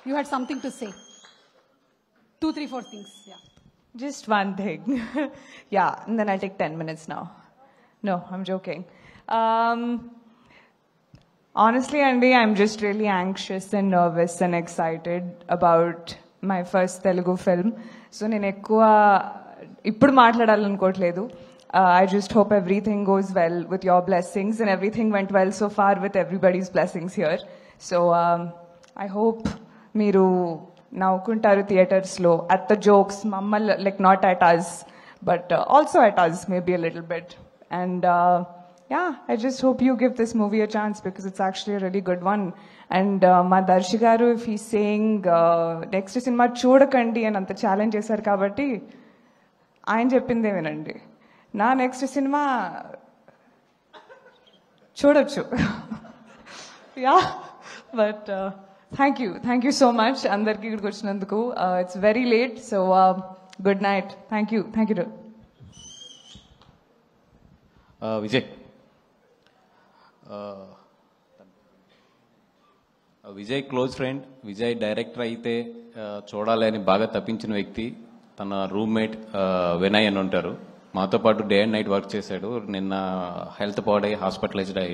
You had something to say. 2, 3, 4 things. Yeah. Just one thing. Yeah, and then I'll take 10 minutes now. No, I'm joking. Honestly, Andy, I'm just really anxious and nervous and excited about my first Telugu film. So నేను ఎక్కువ ఇప్పుడు మాట్లాడాలనుకోవట్లేదు. I just hope everything goes well with your blessings and everything went well so far with everybody's blessings here. So I hope మీరు నవ్వుకుంటారు థియేటర్స్లో at the jokes, మమ్మల్ని like not at us, but also at us maybe a little bit. And yeah, I just hope you give this movie a chance because it's actually a really good one. And మా దర్శి గారు if he's saying next cinema చూడకండి అని అంత challenge చేశారు కాబట్టి ఆయన చెప్పిందే వినండి. నా నెక్స్ట్ సినిమా చూడొచ్చు. Yeah but thank you so much అందరికి ఇక్కడికి వచ్చినందుకు. It's very late, so good night. Thank you. Vijay Vijay close friend. Vijay director అయితే చూడాలి అని బాగా తప్పించిన వ్యక్తి తన రూమ్మేట్ వినయ్ అని ఉంటారు. మాతో పాటు డే అండ్ నైట్ వర్క్ చేశాడు. నిన్న హెల్త్ పాడై హాస్పిటలైజ్డ్ అయ్యి